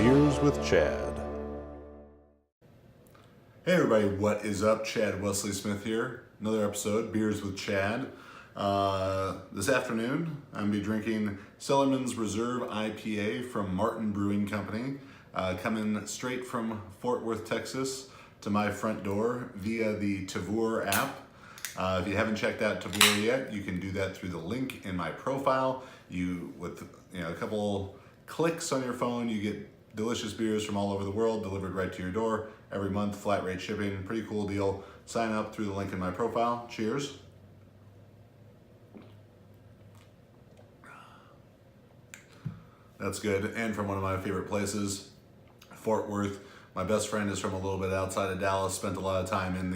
Beers with Chad. Hey everybody, what is up? Chad Wesley Smith here. Another episode, Beers with Chad. This afternoon, I'm going to be drinking Cellarman's Reserve IPA from Martin Brewing Company, coming straight from Fort Worth, Texas to my front door via the Tavour app. If you haven't checked out Tavour yet, you can do that through the link in my profile. With a couple clicks on your phone, you get delicious beers from all over the world delivered right to your door every month, flat rate shipping, pretty cool deal. Sign up through the link in my profile. Cheers. That's good, and from one of my favorite places, Fort Worth. My best friend is from a little bit outside of Dallas, spent a lot of time in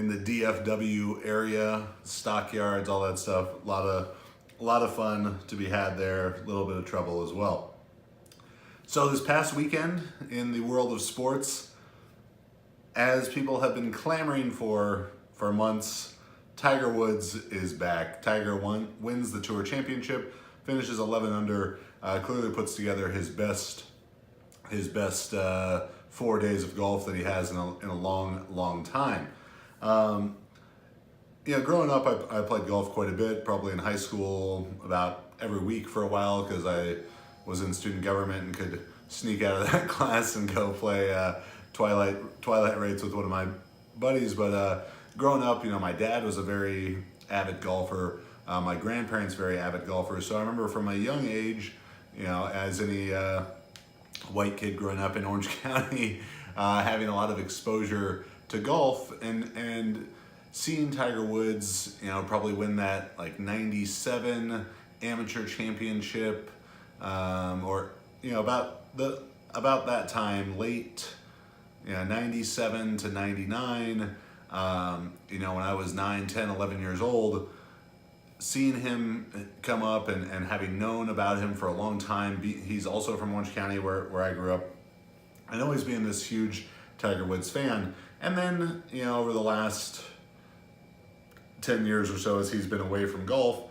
the DFW area, stockyards, all that stuff. A lot of fun to be had there, a little bit of trouble as well. So this past weekend in the world of sports, as people have been clamoring for months, Tiger Woods is back. Tiger wins the Tour Championship, finishes 11 under, clearly puts together his best 4 days of golf that he has in a long time. Growing up, I played golf quite a bit, probably in high school about every week for a while because I was in student government and could sneak out of that class and go play Twilight Rates with one of my buddies. But growing up, my dad was a very avid golfer. My grandparents very avid golfers. So I remember from a young age, as any white kid growing up in Orange County, having a lot of exposure to golf and seeing Tiger Woods, probably win that like 97 amateur championship, or about that time, late 97 to 99, when I was 9, 10, 11 years old, seeing him come up and having known about him for a long time. He's also from Orange County where I grew up, and always being this huge Tiger Woods fan. And then, over the last 10 years or so, as he's been away from golf,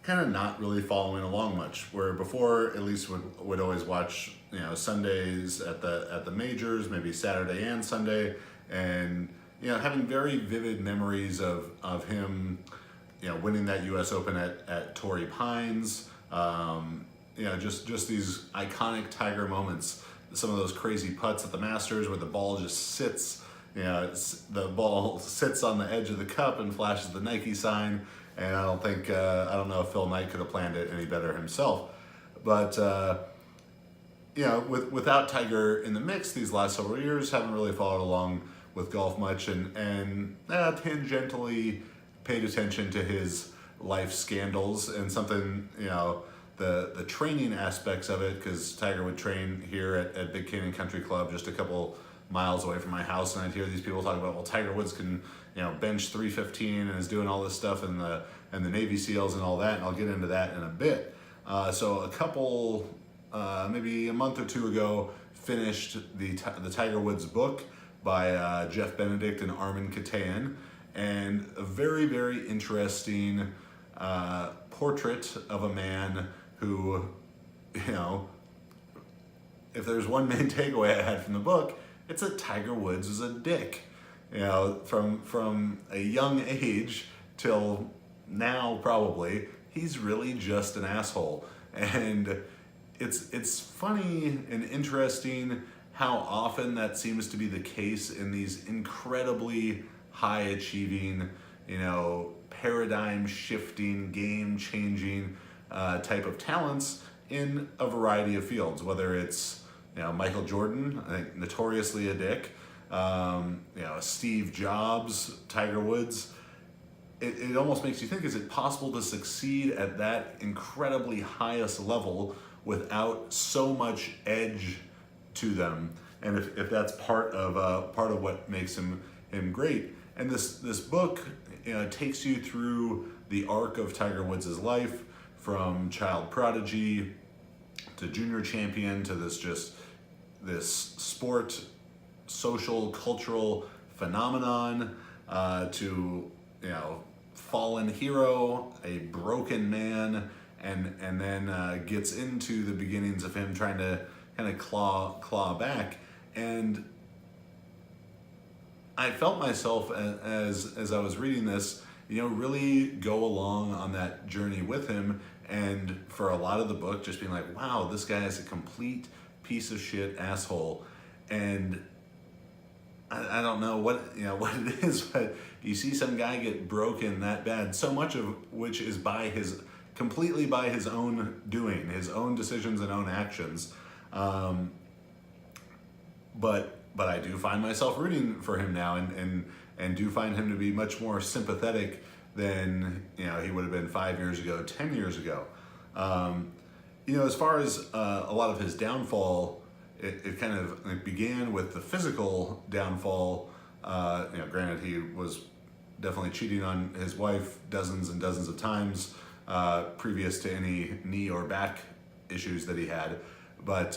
kind of not really following along much. Where before, at least would always watch, Sundays at the majors, maybe Saturday and Sunday, and having very vivid memories of him, winning that U.S. Open at Torrey Pines. Just these iconic Tiger moments. Some of those crazy putts at the Masters where the ball just sits. The ball sits on the edge of the cup and flashes the Nike sign. And I don't know if Phil Knight could have planned it any better himself. But, without Tiger in the mix these last several years, haven't really followed along with golf much and tangentially paid attention to his life scandals and something, the training aspects of it, because Tiger would train here at Big Canyon Country Club just a couple miles away from my house, and I'd hear these people talk about, well, Tiger Woods can bench 315 and is doing all this stuff in the Navy SEALs and all that, and I'll get into that in a bit. So a couple, maybe a month or two ago, finished the Tiger Woods book by Jeff Benedict and Armin Katayan, and a very, very interesting portrait of a man who, if there's one main takeaway I had from the book, it's that Tiger Woods is a dick. From a young age till now, probably, he's really just an asshole. And it's funny and interesting how often that seems to be the case in these incredibly high achieving, paradigm shifting, game changing type of talents in a variety of fields, whether it's Michael Jordan, I think notoriously a dick, Steve Jobs, Tiger Woods. It almost makes you think, is it possible to succeed at that incredibly highest level without so much edge to them? And if that's part of what makes him great. And this book takes you through the arc of Tiger Woods' life, from child prodigy to junior champion to this sport, social, cultural phenomenon, to fallen hero, a broken man, and then gets into the beginnings of him trying to kind of claw back. And I felt myself as I was reading this, really go along on that journey with him. And for a lot of the book, just being like, wow, this guy is a complete piece of shit asshole. And I don't know what it is, but you see some guy get broken that bad, so much of which is completely by his own doing, his own decisions and own actions. But I do find myself rooting for him now, and do find him to be much more sympathetic than he would have been 5 years ago, 10 years ago. As far as a lot of his downfall, it kind of began with the physical downfall. Granted, he was definitely cheating on his wife dozens and dozens of times previous to any knee or back issues that he had. But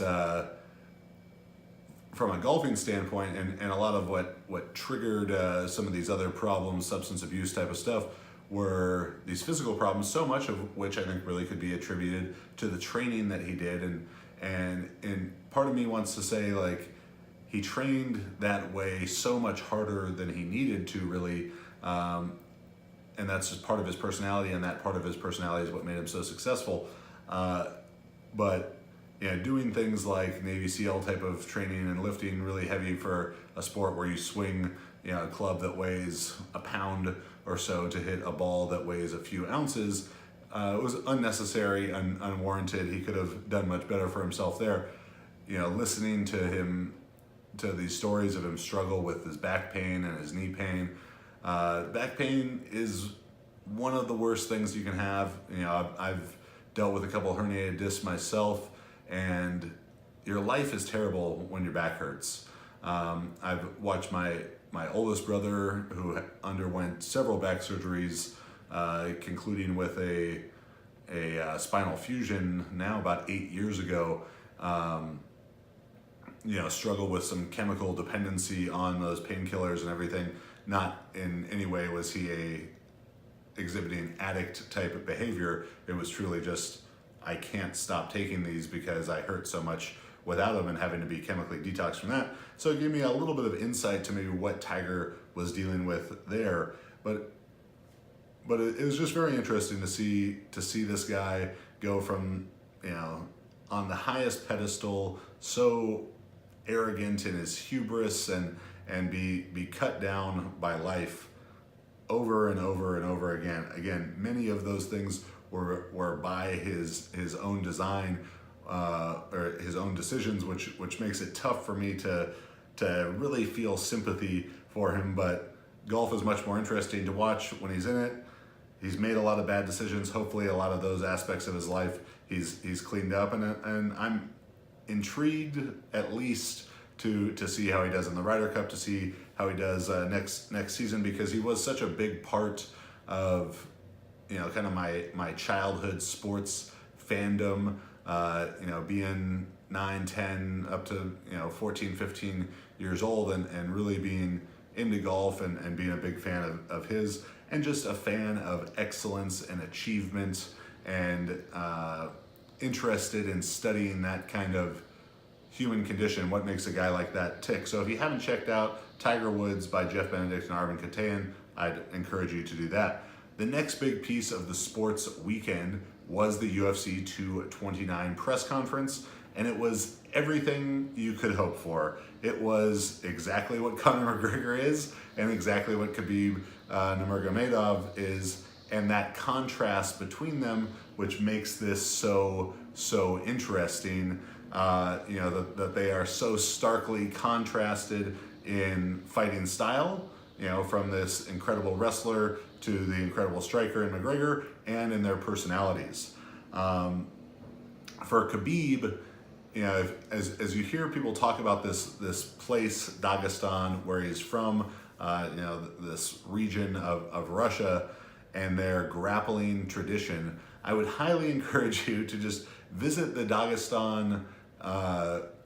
from a golfing standpoint, and a lot of what triggered some of these other problems, substance abuse type of stuff, were these physical problems, so much of which I think really could be attributed to the training that he did. And part of me wants to say, like, he trained that way so much harder than he needed to, really. And that's just part of his personality, and that part of his personality is what made him so successful. But doing things like Navy SEAL type of training and lifting really heavy for a sport where you swing a club that weighs a pound or so to hit a ball that weighs a few ounces, it was unnecessary and unwarranted. He could have done much better for himself there. Listening to these stories of him struggle with his back pain and his knee pain. Back pain is one of the worst things you can have. I've dealt with a couple of herniated discs myself, and your life is terrible when your back hurts. I've watched my oldest brother, who underwent several back surgeries, concluding with a spinal fusion now about 8 years ago, struggle with some chemical dependency on those painkillers and everything. Not in any way was he exhibiting addict type of behavior. It was truly just, I can't stop taking these because I hurt so much without them, and having to be chemically detoxed from that. So it gave me a little bit of insight to maybe what Tiger was dealing with there. But it was just very interesting to see this guy go from, on the highest pedestal, so arrogant in his hubris, and be cut down by life over and over and over again. Again, many of those things were by his own design, or his own decisions, which makes it tough for me to really feel sympathy for him. But golf is much more interesting to watch when he's in it. He's made a lot of bad decisions. Hopefully a lot of those aspects of his life he's cleaned up, and I'm intrigued at least to see how he does in the Ryder Cup, to see how he does next season, because he was such a big part of kind of my childhood sports fandom, being 9, 10 up to 14, 15 years old, and really being into golf and being a big fan of his, and just a fan of excellence and achievement, and interested in studying that kind of human condition, what makes a guy like that tick. So if you haven't checked out Tiger Woods by Jeff Benedict and Arvin Katayan, I'd encourage you to do that. The next big piece of the sports weekend was the UFC 229 press conference, and it was everything you could hope for. It was exactly what Conor McGregor is, and exactly what Khabib Nurmagomedov is, and that contrast between them, which makes this so interesting. That they are so starkly contrasted in fighting style, from this incredible wrestler to the incredible striker in McGregor, and in their personalities. For Khabib, as you hear people talk about this place, Dagestan, where he's from, this region of Russia, and their grappling tradition, I would highly encourage you to just visit the Dagestan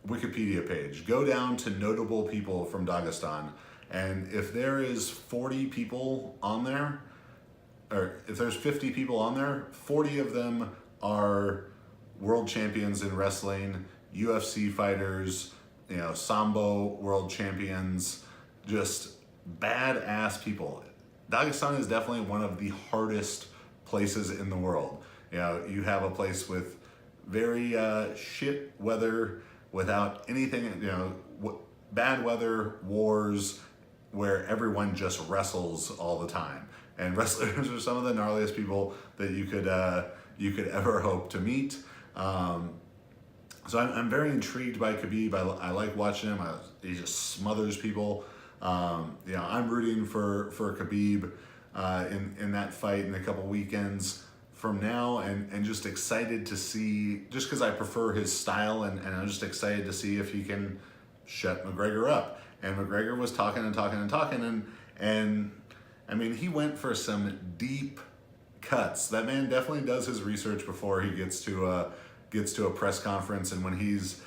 Wikipedia page. Go down to notable people from Dagestan, and if there is 40 people on there, or if there's 50 people on there, 40 of them are world champions in wrestling, UFC fighters, Sambo world champions, just badass people. Dagestan is definitely one of the hardest places in the world. You have a place with very shit weather, without anything, bad weather, wars, where everyone just wrestles all the time. And wrestlers are some of the gnarliest people that you could ever hope to meet. So I'm very intrigued by Khabib. I like watching him. He just smothers people. I'm rooting for Khabib in that fight in a couple weekends from now, and just excited to see, just because I prefer his style, and I'm just excited to see if he can shut McGregor up. And McGregor was talking and talking and talking, and I mean, he went for some deep cuts. That man definitely does his research before he gets to a press conference, and when he's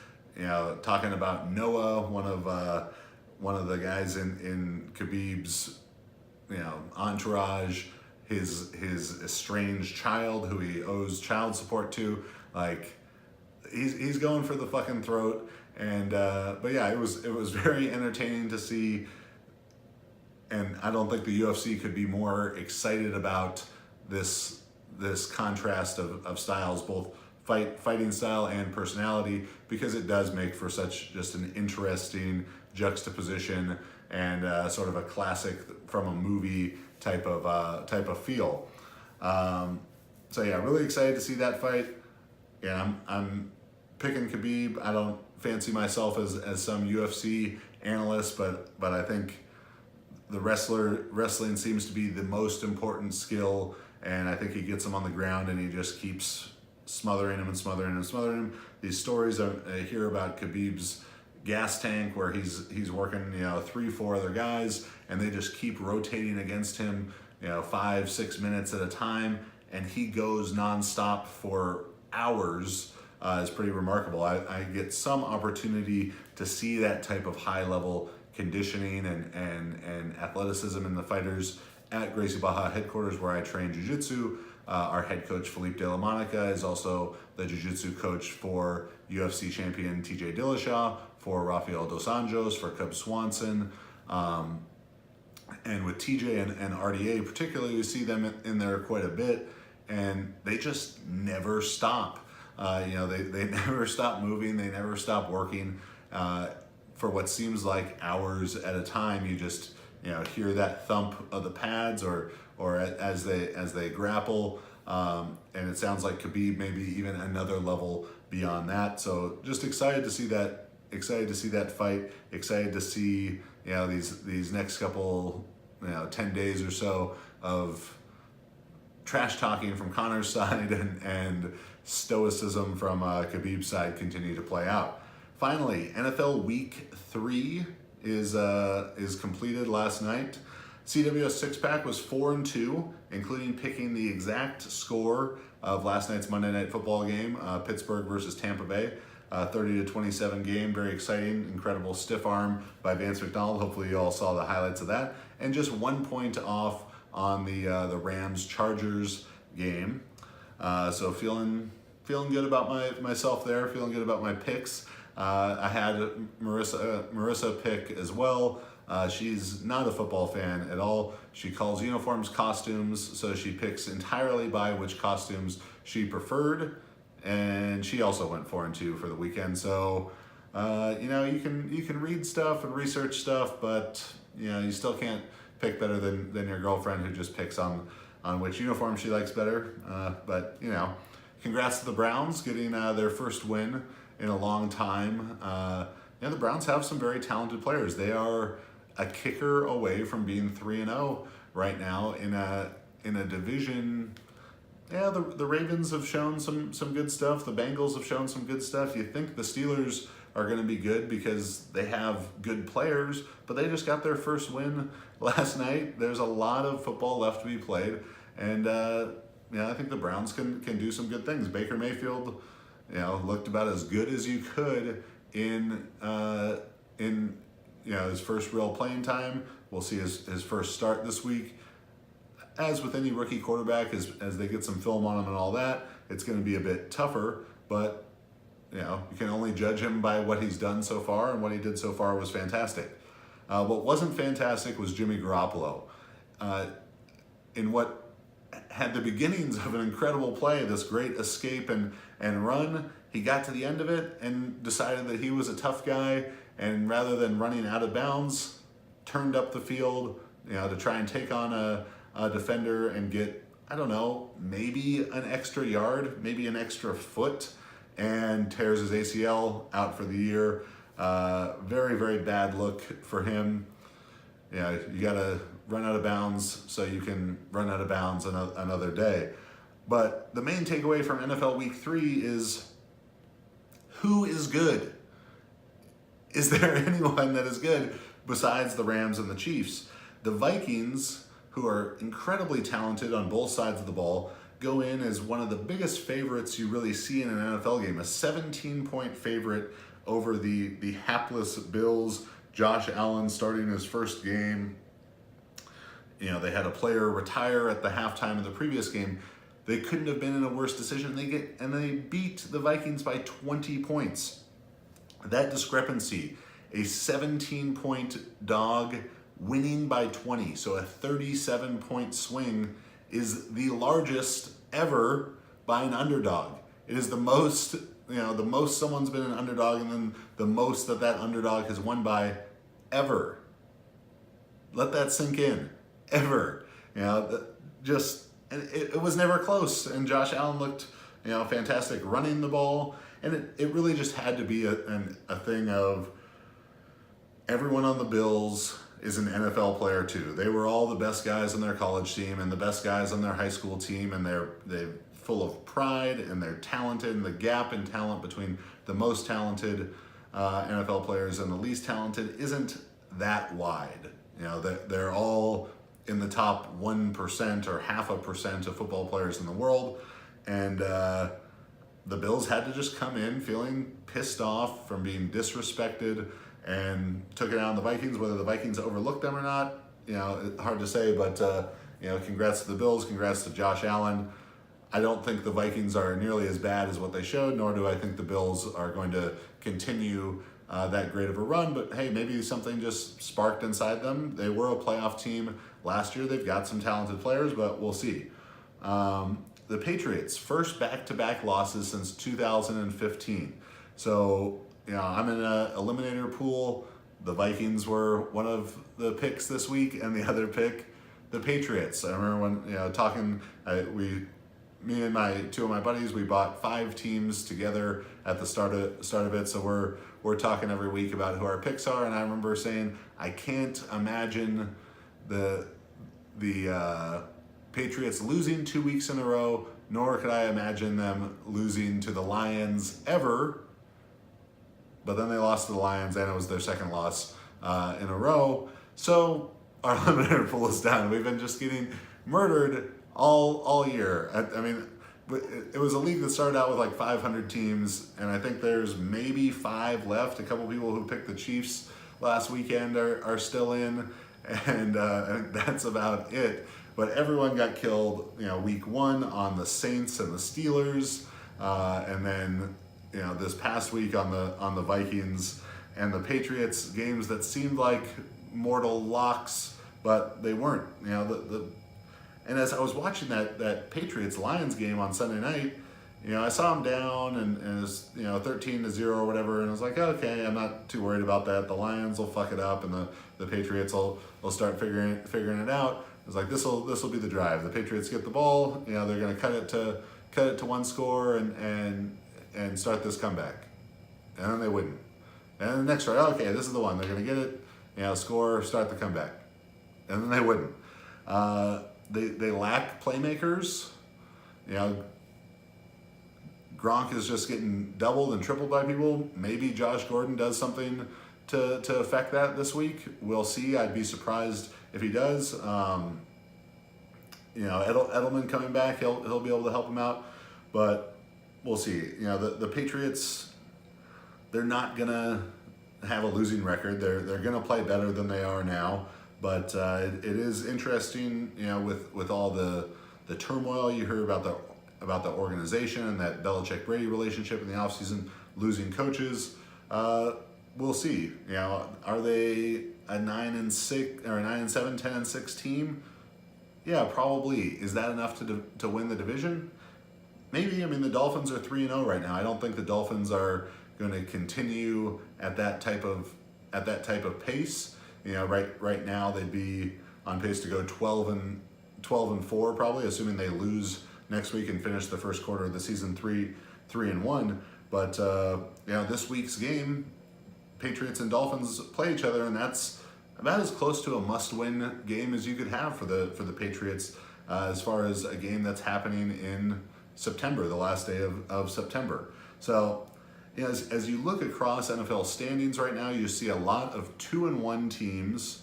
talking about Noah, one of the guys in Khabib's entourage, his estranged child who he owes child support to, like he's going for the fucking throat. And but yeah, it was very entertaining to see, and I don't think the UFC could be more excited about this contrast of styles, both fighting style and personality, because it does make for such just an interesting juxtaposition and sort of a classic from a movie type of feel. So yeah, really excited to see that fight. Yeah, I'm picking Khabib. I don't fancy myself as some UFC analyst, but I think the wrestling seems to be the most important skill, and I think he gets him on the ground and he just keeps smothering him and smothering him and smothering him. These stories I hear about Khabib's gas tank, where he's working 3-4 other guys, and they just keep rotating against him 5-6 minutes at a time, and he goes nonstop for hours. Is pretty remarkable. I get some opportunity to see that type of high level conditioning and athleticism in the fighters at Gracie Barra headquarters, where I train jiu-jitsu. Our head coach, Philippe De La Monica, is also the jiu-jitsu coach for UFC champion TJ Dillashaw, for Rafael Dos Anjos, for Cub Swanson. And with TJ and RDA particularly, we see them in there quite a bit, and they just never stop. They never stop moving, they never stop working for what seems like hours at a time. You just hear that thump of the pads or as they grapple, and it sounds like Khabib maybe even another level beyond that. So just excited to see that. Excited to see that fight. Excited to see these next couple 10 days or so of trash talking from Conor's side and stoicism from Khabib's side continue to play out. Finally, NFL Week 3 is completed last night. CWS Six Pack was 4-2, including picking the exact score of last night's Monday Night Football game, Pittsburgh versus Tampa Bay. 30-27 game, very exciting, incredible stiff arm by Vance McDonald. Hopefully you all saw the highlights of that. And just 1 point off on the Rams-Chargers game. So feeling good about myself there, feeling good about my picks. I had Marissa pick as well. She's not a football fan at all. She calls uniforms costumes, so she picks entirely by which costumes she preferred. And she also went 4-2 for the weekend. So, you can read stuff and research stuff, but you still can't pick better than your girlfriend who just picks on which uniform she likes better. But congrats to the Browns getting their first win in a long time. The Browns have some very talented players. They are a kicker away from being 3-0 right now in a division. Yeah, the Ravens have shown some good stuff. The Bengals have shown some good stuff. You think the Steelers are going to be good because they have good players, but they just got their first win last night. There's a lot of football left to be played, and I think the Browns can do some good things. Baker Mayfield, looked about as good as you could in his first real playing time. We'll see his first start this week. As with any rookie quarterback, as they get some film on him and all that, it's going to be a bit tougher. But you can only judge him by what he's done so far, and what he did so far was fantastic. What wasn't fantastic was Jimmy Garoppolo. In what had the beginnings of an incredible play, this great escape and run, he got to the end of it and decided that he was a tough guy, and rather than running out of bounds, turned up the field, to try and take on a defender and get, I don't know, maybe an extra yard, maybe an extra foot, and tears his ACL out for the year. Very, very bad look for him. You got to run out of bounds so you can run out of bounds another day. But the main takeaway from NFL Week 3 is, who is good? Is there anyone that is good besides the Rams and the Chiefs? The Vikings, who are incredibly talented on both sides of the ball, go in as one of the biggest favorites you really see in an NFL game. A 17-point favorite over the hapless Bills. Josh Allen starting his first game. They had a player retire at the halftime of the previous game. They couldn't have been in a worse decision. They beat the Vikings by 20 points. That discrepancy, a 17-point dog winning by 20, so a 37-point swing, is the largest ever by an underdog. It is the most, the most someone's been an underdog, and then the most that underdog has won by ever. Let that sink in. Ever. It was never close, and Josh Allen looked, fantastic running the ball, and it really just had to be a thing of everyone on the Bills is an NFL player too. They were all the best guys on their college team and the best guys on their high school team, and they're full of pride, and they're talented, and the gap in talent between the most talented NFL players and the least talented isn't that wide. They're all in the top 1% or 0.5% of football players in the world, and the Bills had to just come in feeling pissed off from being disrespected, and took it out on the Vikings. Whether the Vikings overlooked them or not, hard to say, but congrats to the Bills, congrats to Josh Allen. I don't think the Vikings are nearly as bad as what they showed, nor do I think the Bills are going to continue that great of a run, but hey, maybe something just sparked inside them. They were a playoff team last year. They've got some talented players, but we'll see. The Patriots, first back-to-back losses since 2015. So, I'm in an Eliminator pool. The Vikings were one of the picks this week, and the other pick, the Patriots. I remember when, talking, me and two of my buddies, we bought 5 teams together at the start of it. So we're talking every week about who our picks are, and I remember saying, I can't imagine the Patriots losing 2 weeks in a row, nor could I imagine them losing to the Lions ever. But then they lost to the Lions, and it was their second loss in a row. So our eliminator pool is done. We've been just getting murdered all year. I mean, it was a league that started out with like 500 teams, and I think there's maybe 5 left. A couple people who picked the Chiefs last weekend are still in, and that's about it. But everyone got killed, week 1 on the Saints and the Steelers, and then this past week on the Vikings and the Patriots, games that seemed like mortal locks, but they weren't. And as I was watching that Patriots-Lions game on Sunday night, I saw them down, and it was 13-0 or whatever, and I was like, okay, I'm not too worried about that. The Lions will fuck it up, and the Patriots will start figuring it out. I was like, this will be the drive. The Patriots get the ball, they're going to cut it to 1 score and start this comeback, and then they wouldn't. And the next drive, okay, this is the one. They're going to get it, score, start the comeback, and then they wouldn't. They lack playmakers. Gronk is just getting doubled and tripled by people. Maybe Josh Gordon does something to affect that this week. We'll see. I'd be surprised if he does. Edelman coming back, he'll be able to help him out, but we'll see. The Patriots, they're not gonna have a losing record. They're gonna play better than they are now. But it is interesting, with all the turmoil you hear about the organization and that Belichick-Brady relationship in the offseason. losing coaches. We'll see. Are they a 9-6 or a 9-7, 10-6 team? Yeah, probably. Is that enough to win the division? Maybe. I mean, the Dolphins are 3-0 right now. I don't think the Dolphins are going to continue at that type of pace. Right now they'd be on pace to go 12-4 probably, assuming they lose next week and finish the first quarter of the season 3-1. But this week's game, Patriots and Dolphins play each other, and that's about as close to a must-win game as you could have for the Patriots, as far as a game that's happening in September, the last day of September. So, as you look across NFL standings right now, you see a lot of 2-1 teams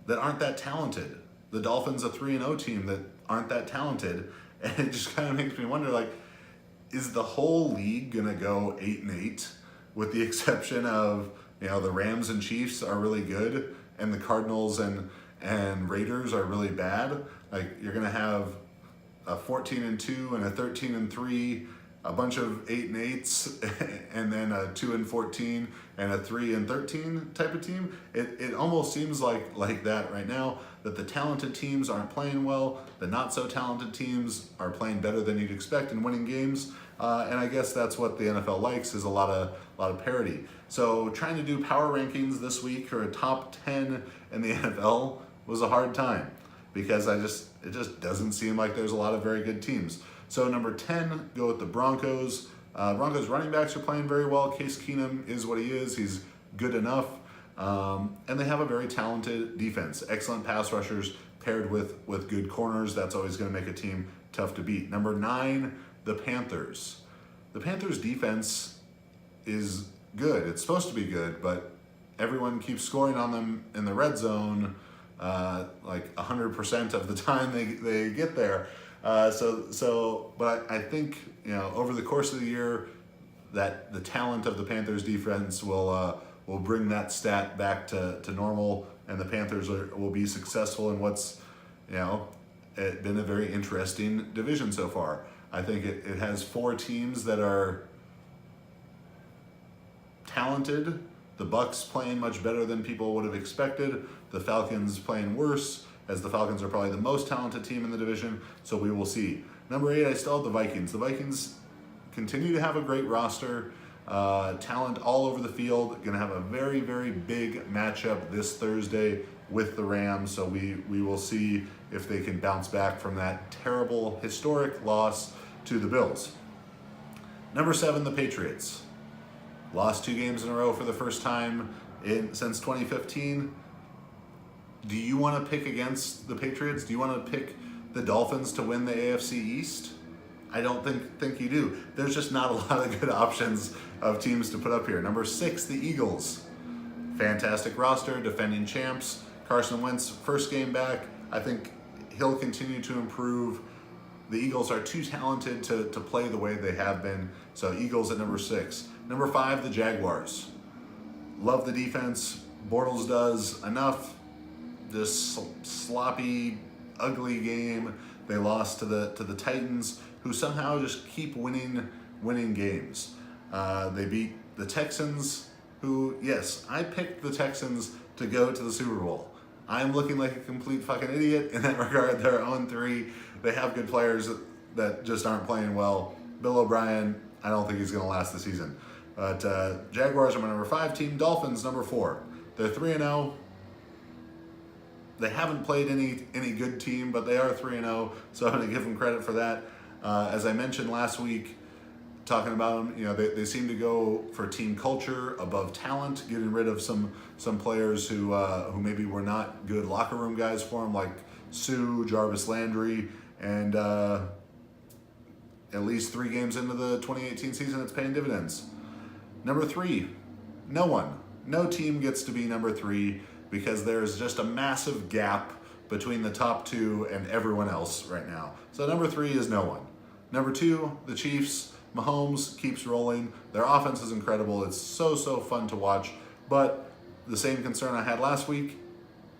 that aren't that talented. The Dolphins, a 3-0 team that aren't that talented, and it just kind of makes me wonder, like, is the whole league gonna go 8-8, with the exception of the Rams and Chiefs are really good, and the Cardinals and Raiders are really bad? Like, you're gonna have a 14-2 and a 13-3, a bunch of 8-8s, and then a 2-14 and a 3-13 type of team. It almost seems like that right now, that the talented teams aren't playing well, the not so talented teams are playing better than you'd expect and winning games. And I guess that's what the NFL likes, is a lot of parity. So trying to do power rankings this week or a top 10 in the NFL was a hard time, because it just doesn't seem like there's a lot of very good teams. So number 10, go with the Broncos. Broncos running backs are playing very well. Case Keenum is what he is. He's good enough. And they have a very talented defense. Excellent pass rushers paired with good corners. That's always going to make a team tough to beat. Number 9, the Panthers. The Panthers defense is good. It's supposed to be good, but everyone keeps scoring on them in the red zone like 100% of the time they get there. But I think over the course of the year, that the talent of the Panthers defense will bring that stat back to normal, and the Panthers will be successful in what's been a very interesting division so far. I think it has 4 teams that are talented. The Bucs playing much better than people would have expected. The Falcons playing worse, as the Falcons are probably the most talented team in the division, so we will see. Number 8, I still have the Vikings. The Vikings continue to have a great roster, talent all over the field. Going to have a very, very big matchup this Thursday with the Rams, so we will see if they can bounce back from that terrible, historic loss to the Bills. Number 7, the Patriots. Lost 2 games in a row for the first time since 2015. Do you want to pick against the Patriots? Do you want to pick the Dolphins to win the AFC East? I don't think you do. There's just not a lot of good options of teams to put up here. Number 6, the Eagles. Fantastic roster, defending champs. Carson Wentz, first game back. I think he'll continue to improve. The Eagles are too talented to play the way they have been. So Eagles at number 6. Number 5, the Jaguars. Love the defense. Bortles does enough. This sloppy, ugly game. They lost to the Titans, who somehow just keep winning games. They beat the Texans, who, yes, I picked the Texans to go to the Super Bowl. I'm looking like a complete fucking idiot in that regard. They're 0-3. They have good players that just aren't playing well. Bill O'Brien, I don't think he's going to last the season. But Jaguars are my number 5 team. Dolphins, number 4. They're 3-0. They haven't played any good team, but they are 3-0, so I'm going to give them credit for that. As I mentioned last week, talking about them, they seem to go for team culture above talent, getting rid of some players who maybe were not good locker room guys for them, like Sue, Jarvis Landry, and at least 3 games into the 2018 season, it's paying dividends. Number 3, no one. No team gets to be number 3, because there's just a massive gap between the top 2 and everyone else right now. So number 3 is no one. Number 2, the Chiefs. Mahomes keeps rolling. Their offense is incredible. It's so fun to watch. But the same concern I had last week,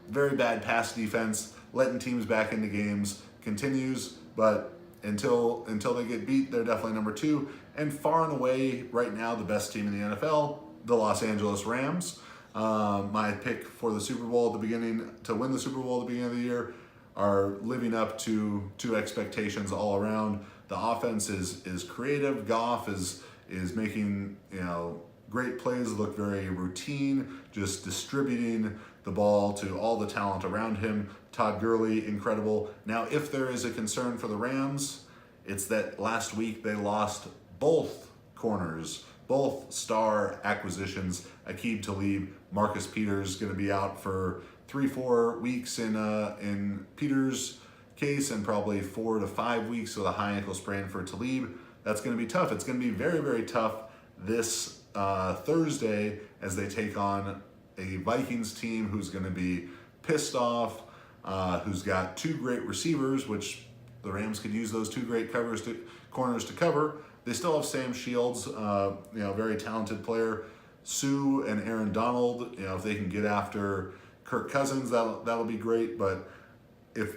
very bad pass defense, letting teams back into games continues. But until they get beat, they're definitely number 2. And far and away, right now, the best team in the NFL, the Los Angeles Rams. My pick for the Super Bowl at the beginning, to win the Super Bowl at the beginning of the year, are living up to expectations all around. The offense is creative. Goff is making, great plays look very routine, just distributing the ball to all the talent around him. Todd Gurley, incredible. Now, if there is a concern for the Rams, it's that last week they lost both corners, both star acquisitions. Aqib Talib, Marcus Peters going to be out for 3-4 weeks in Peters' case, and probably 4 to 5 weeks with a high ankle sprain for Talib. That's going to be tough. It's going to be very, very tough this Thursday as they take on a Vikings team who's going to be pissed off, who's got 2 great receivers, which the Rams could use those 2 great corners to cover. They still have Sam Shields, very talented player. Sue and Aaron Donald, if they can get after Kirk Cousins, that'll be great. But if,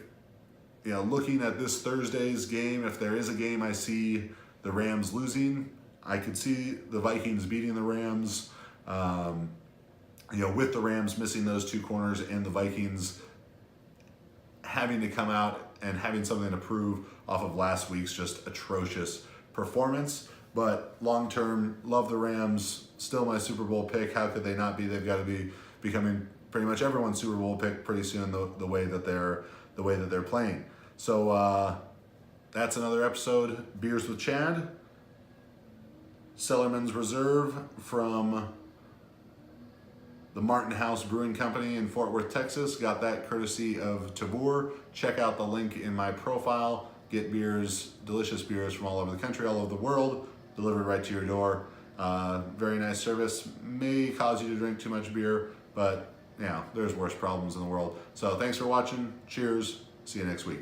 looking at this Thursday's game, if there is a game I see the Rams losing, I could see the Vikings beating the Rams, with the Rams missing those 2 corners and the Vikings having to come out and having something to prove off of last week's just atrocious performance. But long-term, love the Rams, still my Super Bowl pick. How could they not be? They've got to be becoming pretty much everyone's Super Bowl pick pretty soon, the way that they're playing. So that's another episode, Beers with Chad. Cellarman's Reserve from the Martin House Brewing Company in Fort Worth, Texas. Got that courtesy of Tabor. Check out the link in my profile. Get beers, delicious beers from all over the country, all over the world, delivered right to your door. Very nice service. May cause you to drink too much beer, but there's worse problems in the world. So thanks for watching. Cheers. See you next week.